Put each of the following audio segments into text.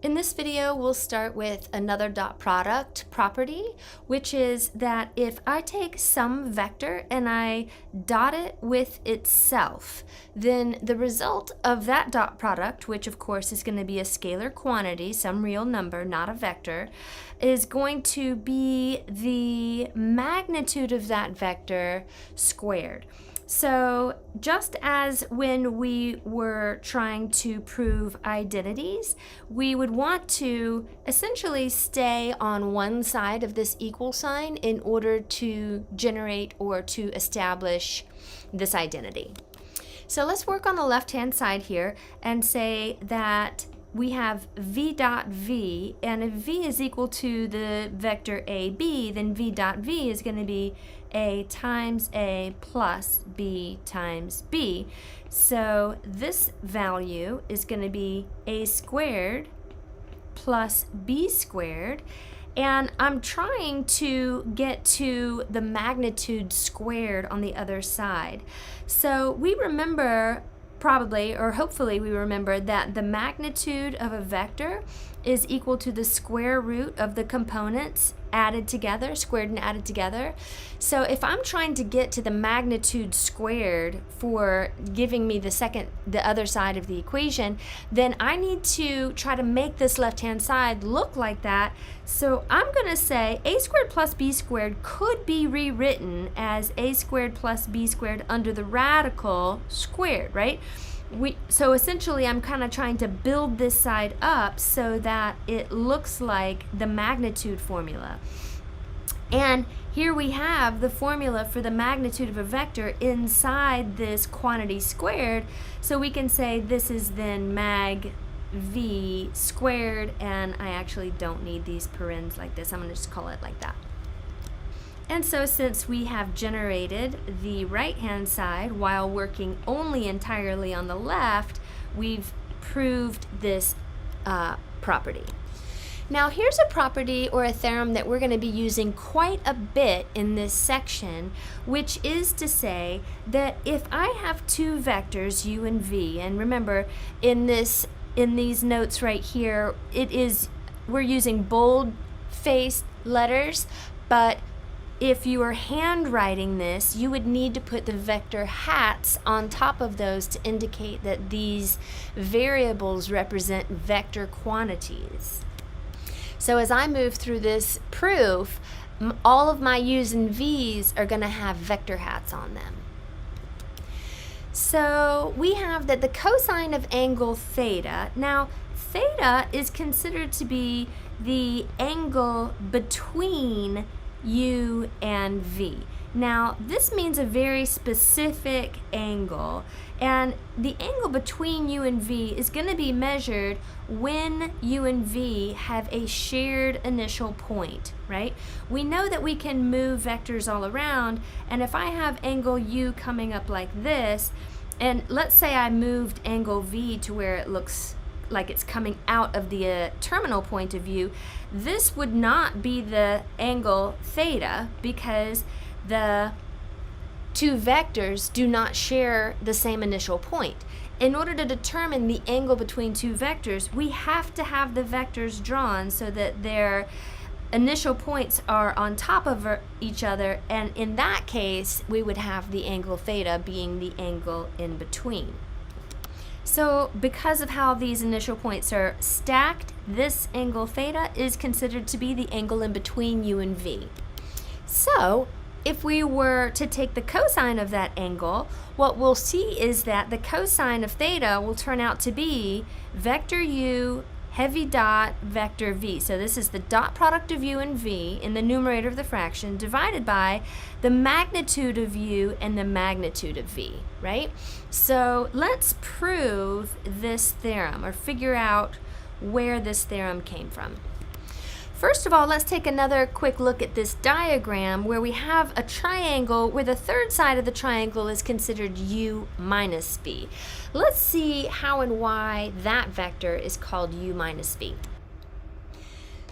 In this video, we'll start with another dot product property, which is that if I take some vector and I dot it with itself, then the result of that dot product, which of course is going to be a scalar quantity, some real number, not a vector, is going to be the magnitude of that vector squared. So just as when we were trying to prove identities, we would want to essentially stay on one side of this equal sign in order to generate or to establish this identity. So let's work on the left-hand side here and say that we have v dot v, and if v is equal to the vector ab, then v dot v is going to be a times a plus b times b. So this value is going to be a squared plus b squared, and I'm trying to get to the magnitude squared on the other side. So we remember probably, or hopefully we remember, that the magnitude of a vector is equal to the square root of the components added together, squared and added together. So if I'm trying to get to the magnitude squared for giving me the other side of the equation, then I need to try to make this left-hand side look like that. So I'm going to say a squared plus b squared could be rewritten as a squared plus b squared under the radical squared, right? So essentially I'm kind of trying to build this side up so that it looks like the magnitude formula. And here we have the formula for the magnitude of a vector inside this quantity squared. So we can say this is then mag v squared, and I actually don't need these parens like this. I'm going to just call it like that. And so since we have generated the right-hand side while working only entirely on the left, we've proved this property. Now here's a property or a theorem that we're going to be using quite a bit in this section, which is to say that if I have two vectors, u and v, and remember in these notes right here, we're using bold-faced letters, but if you were handwriting this, you would need to put the vector hats on top of those to indicate that these variables represent vector quantities. So as I move through this proof, all of my u's and v's are going to have vector hats on them. So we have that the cosine of angle theta, now theta is considered to be the angle between u and v. Now this means a very specific angle, and the angle between u and v is going to be measured when u and v have a shared initial point, right? We know that we can move vectors all around, and if I have angle u coming up like this, and let's say I moved angle v to where it looks like it's coming out of the terminal point of view, this would not be the angle theta because the two vectors do not share the same initial point. In order to determine the angle between two vectors, we have to have the vectors drawn so that their initial points are on top of each other, and in that case we would have the angle theta being the angle in between. So because of how these initial points are stacked, this angle theta is considered to be the angle in between u and v. So if we were to take the cosine of that angle, what we'll see is that the cosine of theta will turn out to be vector u heavy dot vector v. So this is the dot product of u and v in the numerator of the fraction divided by the magnitude of u and the magnitude of v, right? So let's prove this theorem, or figure out where this theorem came from. First of all, let's take another quick look at this diagram where we have a triangle where the third side of the triangle is considered u minus v. Let's see how and why that vector is called u minus v.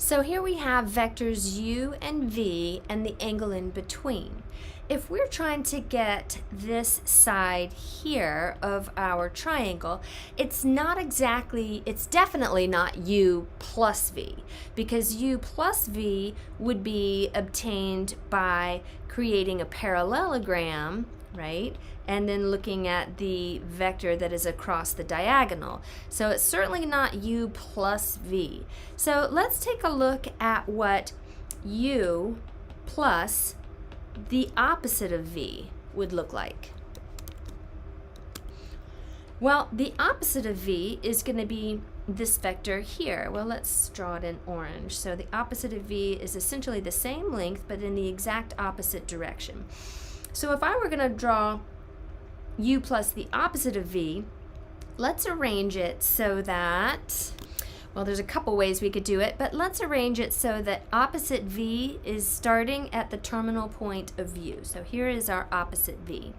So here we have vectors u and v and the angle in between. If we're trying to get this side here of our triangle, it's definitely not u plus v, because u plus v would be obtained by creating a parallelogram, right? And then looking at the vector that is across the diagonal. So it's certainly not u plus v. So let's take a look at what u plus the opposite of v would look like. Well, the opposite of v is going to be this vector here. Well, let's draw it in orange. So the opposite of v is essentially the same length, but in the exact opposite direction. So if I were going to draw u plus the opposite of v, let's arrange it so that, well, there's a couple ways we could do it, but let's arrange it so that opposite v is starting at the terminal point of u. So here is our opposite v.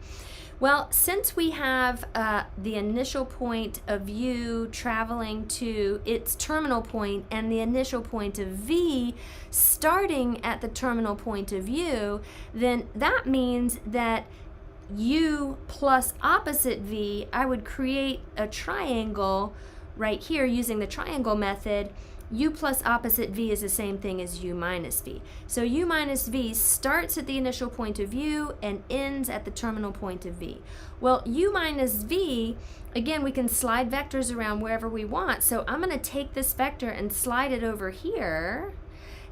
Well, since we have the initial point of u traveling to its terminal point and the initial point of v starting at the terminal point of u, then that means that u plus opposite v, I would create a triangle right here using the triangle method. U plus opposite v is the same thing as u minus v. So u minus v starts at the initial point of u and ends at the terminal point of v. Well, u minus v, again, we can slide vectors around wherever we want. So I'm going to take this vector and slide it over here.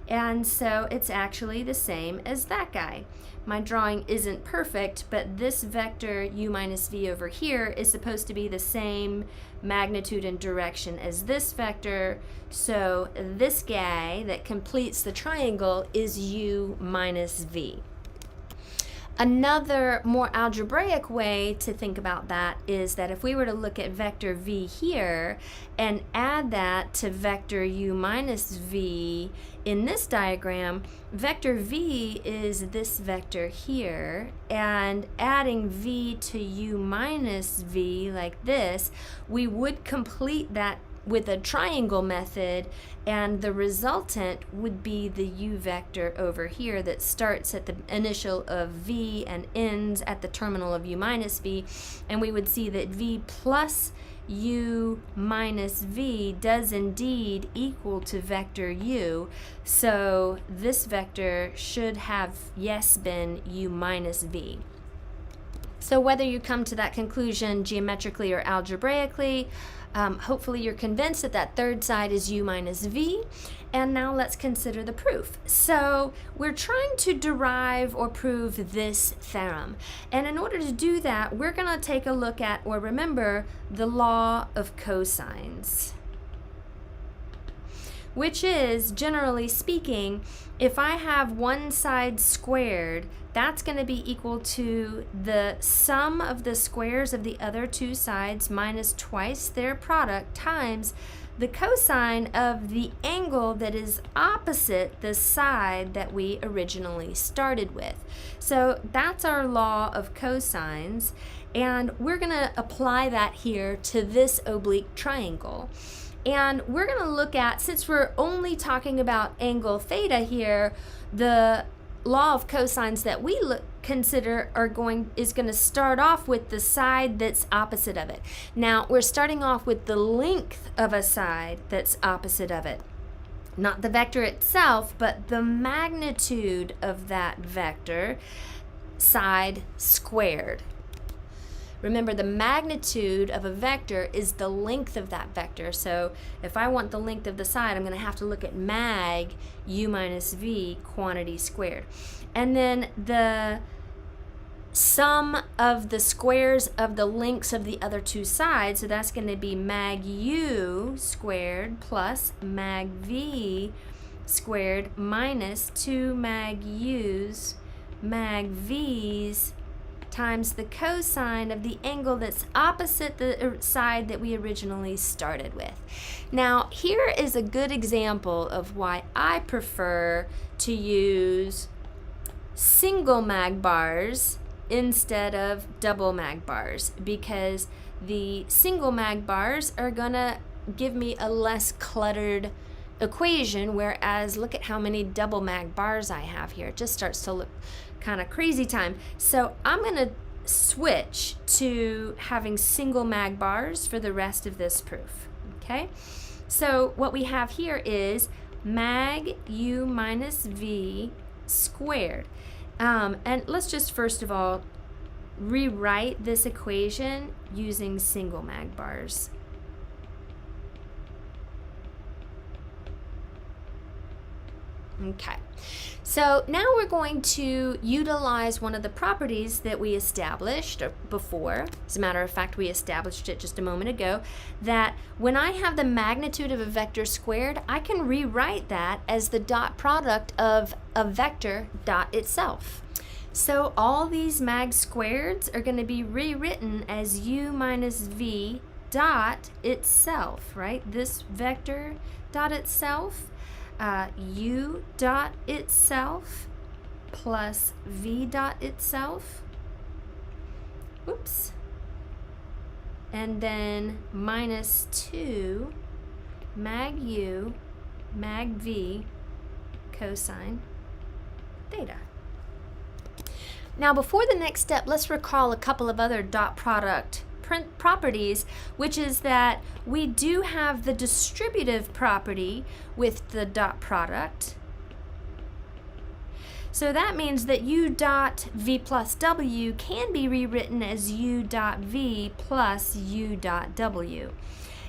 And so it's actually the same as that guy. My drawing isn't perfect, but this vector u minus v over here is supposed to be the same magnitude and direction as this vector. So this guy that completes the triangle is u minus v. Another more algebraic way to think about that is that if we were to look at vector v here and add that to vector u minus v in this diagram, vector v is this vector here, and adding v to u minus v like this, we would complete that with a triangle method, and the resultant would be the u vector over here that starts at the initial of v and ends at the terminal of u minus v, and we would see that v plus u minus v does indeed equal to vector u, so this vector should have, yes, been u minus v. So whether you come to that conclusion geometrically or algebraically, hopefully you're convinced that that third side is u minus v. And now let's consider the proof. So we're trying to derive or prove this theorem. And in order to do that, we're going to take a look at, or remember, the law of cosines, which is, generally speaking, if I have one side squared, that's going to be equal to the sum of the squares of the other two sides minus twice their product times the cosine of the angle that is opposite the side that we originally started with. So that's our law of cosines, and we're going to apply that here to this oblique triangle. And we're going to look at, since we're only talking about angle theta here, the law of cosines that we consider is going to start off with the side that's opposite of it. Now, we're starting off with the length of a side that's opposite of it. Not the vector itself, but the magnitude of that vector, side squared. Remember, the magnitude of a vector is the length of that vector. So if I want the length of the side, I'm going to have to look at mag u minus v quantity squared. And then the sum of the squares of the lengths of the other two sides, so that's going to be mag u squared plus mag v squared minus 2 mag u's mag v's times the cosine of the angle that's opposite the side that we originally started with. Now, here is a good example of why I prefer to use single mag bars instead of double mag bars, because the single mag bars are gonna give me a less cluttered equation, whereas look at how many double mag bars I have here. It just starts to look kind of crazy time. So I'm going to switch to having single mag bars for the rest of this proof. Okay, so what we have here is mag u minus v squared. And let's just first of all rewrite this equation using single mag bars. Okay, so now we're going to utilize one of the properties that we established before. As a matter of fact, we established it just a moment ago, that when I have the magnitude of a vector squared, I can rewrite that as the dot product of a vector dot itself. So all these mag squareds are going to be rewritten as u minus v dot itself, right? This vector dot itself, u dot itself plus v dot itself, oops, and then minus 2 mag u mag v cosine theta. Now before the next step, let's recall a couple of other dot product properties, which is that we do have the distributive property with the dot product. So that means that u dot v plus w can be rewritten as u dot v plus u dot w.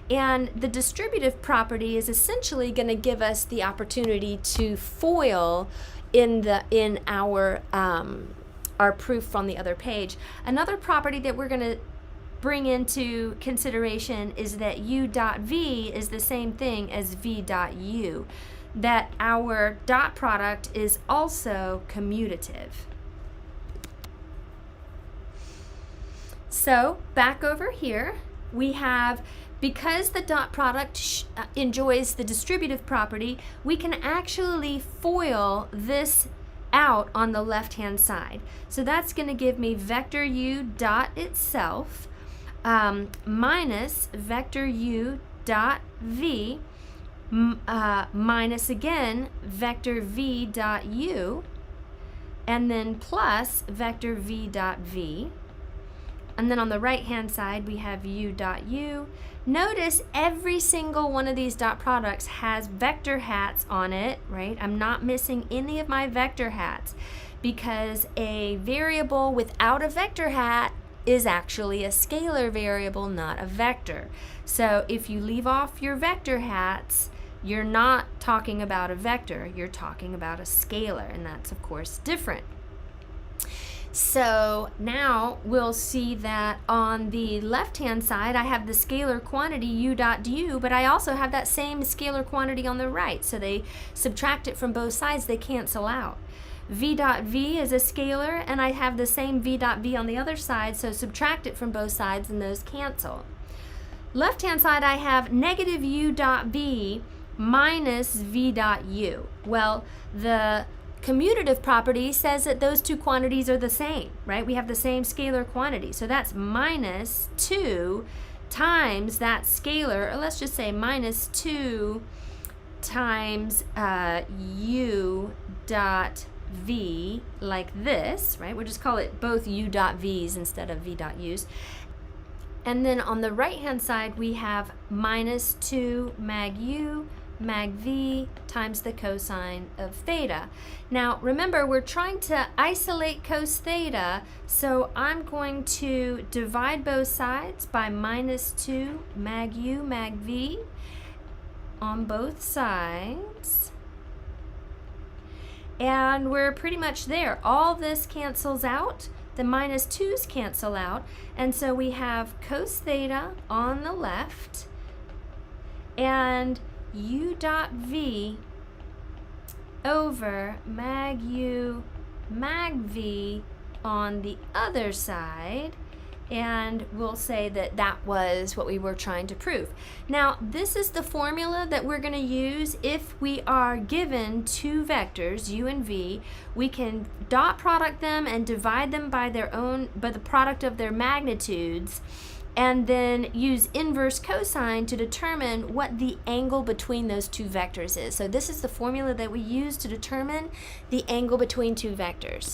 And the distributive property is essentially going to give us the opportunity to FOIL in our proof on the other page. Another property that we're going to bring into consideration is that u dot v is the same thing as v dot u, that our dot product is also commutative. So back over here, we have, because the dot product enjoys the distributive property, we can actually FOIL this out on the left hand side. So that's going to give me vector u dot itself minus vector u dot v minus again vector v dot u, and then plus vector v dot v. And then on the right hand side we have u dot u. Notice every single one of these dot products has vector hats on it, right? I'm not missing any of my vector hats, because a variable without a vector hat is actually a scalar variable, not a vector. So if you leave off your vector hats, you're not talking about a vector, you're talking about a scalar, and that's of course different. So now we'll see that on the left hand side I have the scalar quantity u dot du, but I also have that same scalar quantity on the right, so they subtract it from both sides, they cancel out. V dot v is a scalar, and I have the same v dot v on the other side, so subtract it from both sides and those cancel. Left hand side I have negative u dot v minus v dot u. Well, the commutative property says that those two quantities are the same, right? We have the same scalar quantity, so that's minus 2 times that scalar, or let's just say minus 2 times u dot v, like this, right? We'll just call it both u dot v's instead of v dot u's. And then on the right hand side we have minus 2 mag u mag v times the cosine of theta. Now remember, we're trying to isolate cos theta, so I'm going to divide both sides by minus 2 mag u mag v on both sides. And we're pretty much there. All this cancels out. The minus 2's cancel out. And so we have cos theta on the left and u dot v over mag u mag v on the other side, and we'll say that that was what we were trying to prove. Now this is the formula that we're going to use if we are given two vectors u and v. We can dot product them and divide them by the product of their magnitudes, and then use inverse cosine to determine what the angle between those two vectors is. So this is the formula that we use to determine the angle between two vectors.